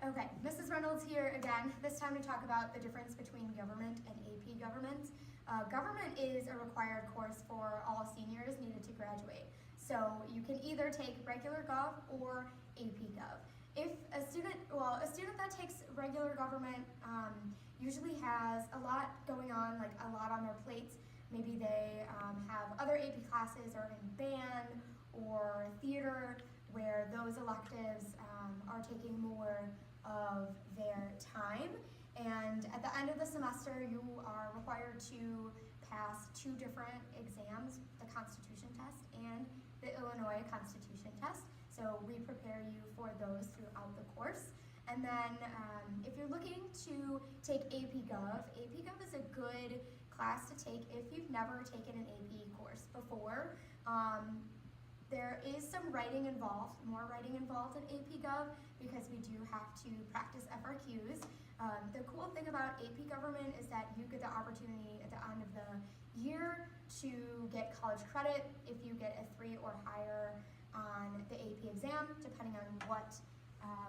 Okay, Mrs. Reynolds here again, this time to talk about the difference between government and AP Government. Government is a required course for all seniors needed to graduate. So you can either take regular Gov or AP Gov. If a student that takes regular government usually has a lot going on, like a lot on their plates. Maybe they have other AP classes or in band or theater where those electives are taking more of their time. And at the end of the semester, you are required to pass two different exams, the Constitution test and the Illinois Constitution test. So we prepare you for those throughout the course. And then if you're looking to take AP Gov is a good class to take if you've never taken an AP course before. There is some writing involved, more writing involved in AP Gov because we do have to practice FRQs. The cool thing about AP Government is that you get the opportunity at the end of the year to get college credit if you get a 3 or higher on the AP exam, depending on what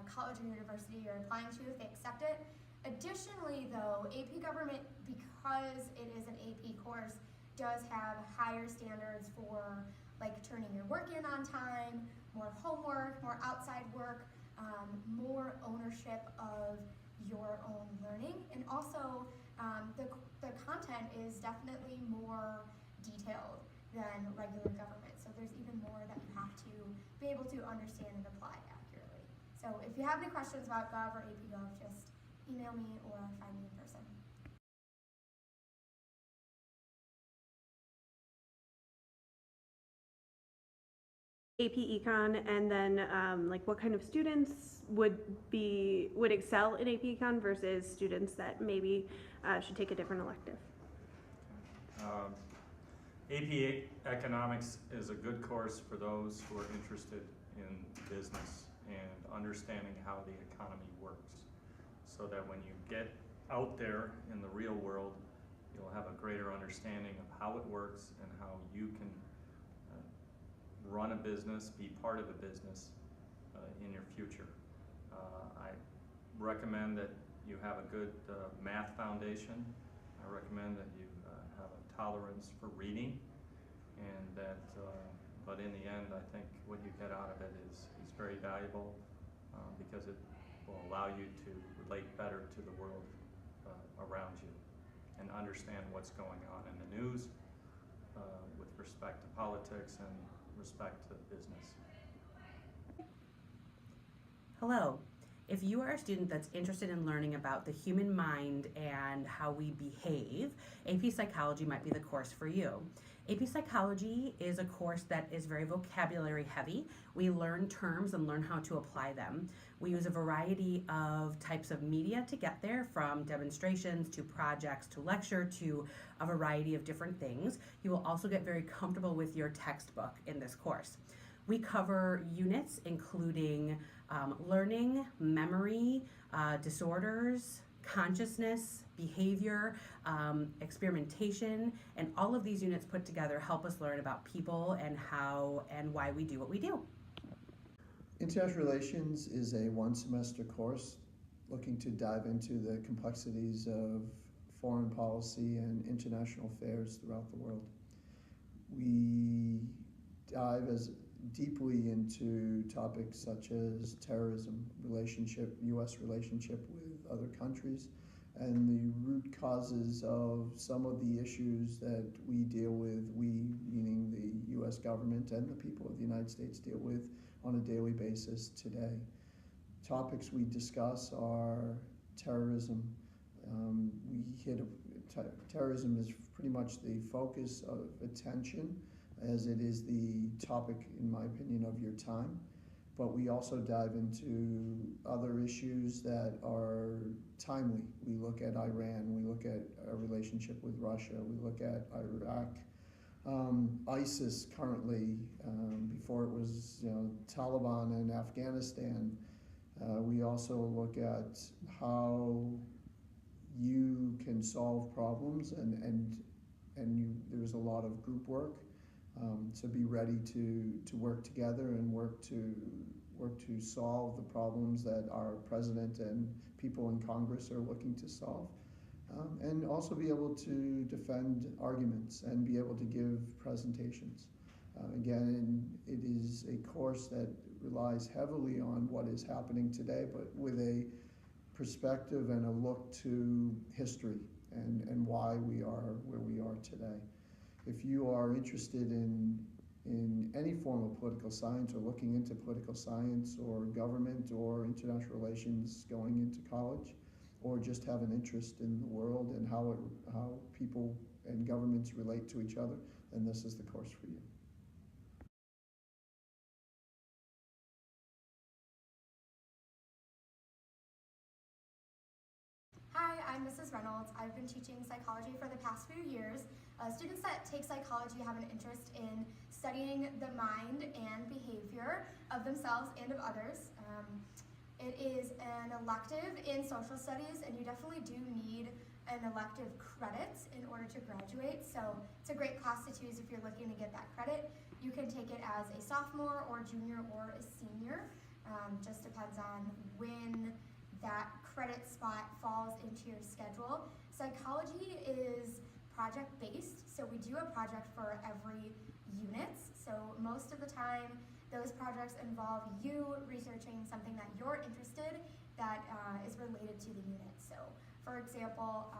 college or university you're applying to, if they accept it. Additionally though, AP Government, because it is an AP course, does have higher standards for like turning your work in on time, more homework, more outside work, more ownership of your own learning, and also the content is definitely more detailed than regular government. So there's even more that you have to be able to understand and apply accurately. So if you have any questions about Gov or AP Gov, just email me or find me in person. AP Econ, and then like what kind of students would excel in AP Econ versus students that maybe should take a different elective? AP Economics is a good course for those who are interested in business and understanding how the economy works, so that when you get out there in the real world, you'll have a greater understanding of how it works and how you can run a business, be part of a business in your future. I recommend that you have a good math foundation. I recommend that you have a tolerance for reading, and that, but in the end, I think what you get out of it is very valuable because it will allow you to relate better to the world around you and understand what's going on in the news with respect to politics and respect to business. Hello. If you are a student that's interested in learning about the human mind and how we behave, AP Psychology might be the course for you. AP Psychology is a course that is very vocabulary heavy. We learn terms and learn how to apply them. We use a variety of types of media to get there, from demonstrations to projects to lecture to a variety of different things. You will also get very comfortable with your textbook in this course. We cover units including learning, memory, disorders, consciousness, behavior, experimentation, and all of these units put together help us learn about people and how and why we do what we do. International Relations is a one-semester course looking to dive into the complexities of foreign policy and international affairs throughout the world. We dive as deeply into topics such as terrorism, U.S. relationship with other countries, and the root causes of some of the issues that we deal with, we meaning the U.S. government and the people of the United States deal with on a daily basis today. Topics we discuss are terrorism. Terrorism is pretty much the focus of attention, as it is the topic, in my opinion, of your time. But we also dive into other issues that are timely. We look at Iran, we look at our relationship with Russia, we look at Iraq, ISIS currently, before it was Taliban in Afghanistan. We also look at how you can solve problems, and there's a lot of group work. To be ready to work together and work to work to solve the problems that our president and people in Congress are looking to solve. And also be able to defend arguments and be able to give presentations. Again, it is a course that relies heavily on what is happening today, but with a perspective and a look to history and why we are where we are today. If you are interested in any form of political science or looking into political science or government or international relations going into college, or just have an interest in the world and how people and governments relate to each other, then this is the course for you. Hi, I'm Mrs. Reynolds. I've been teaching psychology for the past few years. Students that take psychology have an interest in studying the mind and behavior of themselves and of others. It is an elective in social studies, and you definitely do need an elective credit in order to graduate. So it's a great class to choose if you're looking to get that credit. You can take it as a sophomore or junior or a senior. Just depends on when that credit spot falls into your schedule. Psychology is project-based, so we do a project for every unit. So most of the time, those projects involve you researching something that you're interested that is related to the unit. So for example,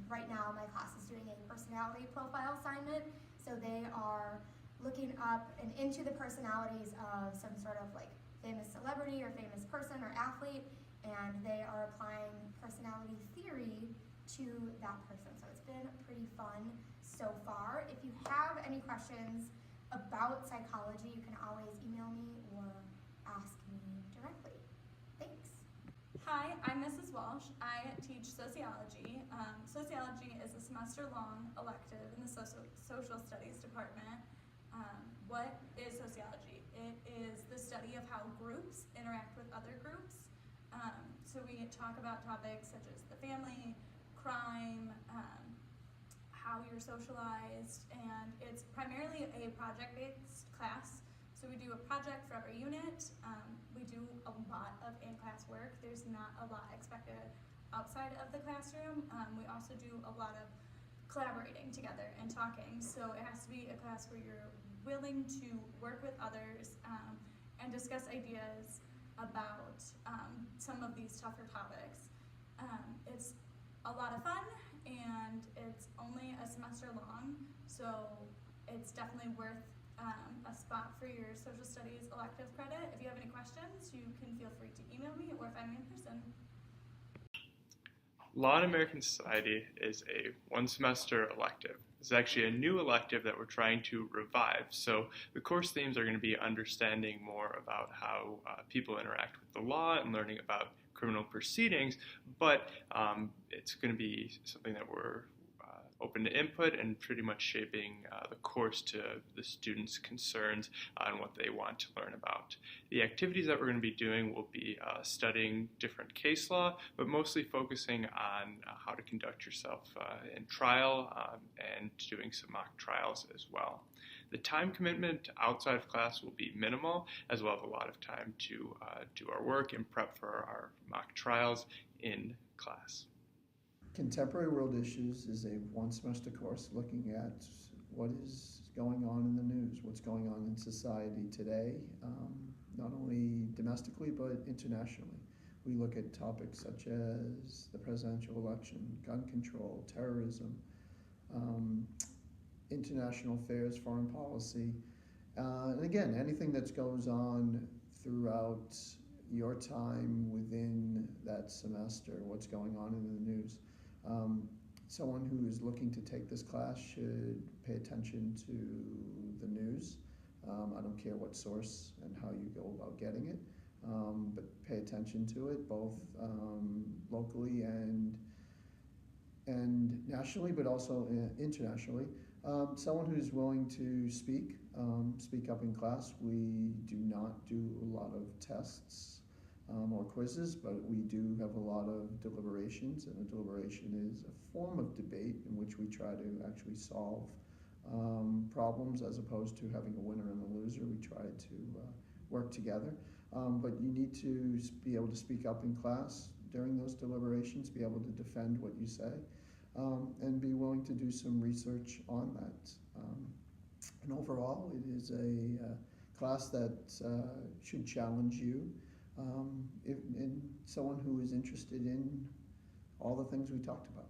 right now my class is doing a personality profile assignment. So they are looking up and into the personalities of some sort of like famous celebrity or famous person or athlete, and they are applying personality theory to that person. So it's been pretty fun so far. If you have any questions about psychology, you can always email me or ask me directly. Thanks. Hi, I'm Mrs. Walsh. I teach sociology. Sociology is a semester-long elective in the social studies department. What is sociology? It is the study of how groups interact with other groups. So we talk about topics such as the family, crime, how you're socialized, and it's primarily a project-based class. So we do a project for every unit. We do a lot of in-class work. There's not a lot expected outside of the classroom. We also do a lot of collaborating together and talking. So it has to be a class where you're willing to work with others and discuss ideas about some of these tougher topics. It's a lot of fun, and it's only a semester long, so it's definitely worth a spot for your social studies elective credit. If you have any questions, you can feel free to email me or find me in person. Law in American Society is a one-semester elective. It's actually a new elective that we're trying to revive. So the course themes are going to be understanding more about how people interact with the law and learning about criminal proceedings, but it's going to be something that we're open to input and pretty much shaping the course to the students' concerns on what they want to learn about. The activities that we're going to be doing will be studying different case law, but mostly focusing on how to conduct yourself in trial and doing some mock trials as well. The time commitment outside of class will be minimal, as we'll have a lot of time to do our work and prep for our mock trials in class. Contemporary World Issues is a one-semester course looking at what is going on in the news, what's going on in society today, not only domestically but internationally. We look at topics such as the presidential election, gun control, terrorism, international affairs, foreign policy, and again, anything that goes on throughout your time within that semester, what's going on in the news. Someone who is looking to take this class should pay attention to the news. I don't care what source and how you go about getting it, but pay attention to it, both locally and nationally, but also internationally. Someone who's willing to speak up in class. We do not do a lot of tests or quizzes, but we do have a lot of deliberations, and a deliberation is a form of debate in which we try to actually solve problems as opposed to having a winner and a loser. We try to work together. But you need to be able to speak up in class during those deliberations, be able to defend what you say, and be willing to do some research on that. And overall, it is a class that should challenge you, and someone who is interested in all the things we talked about.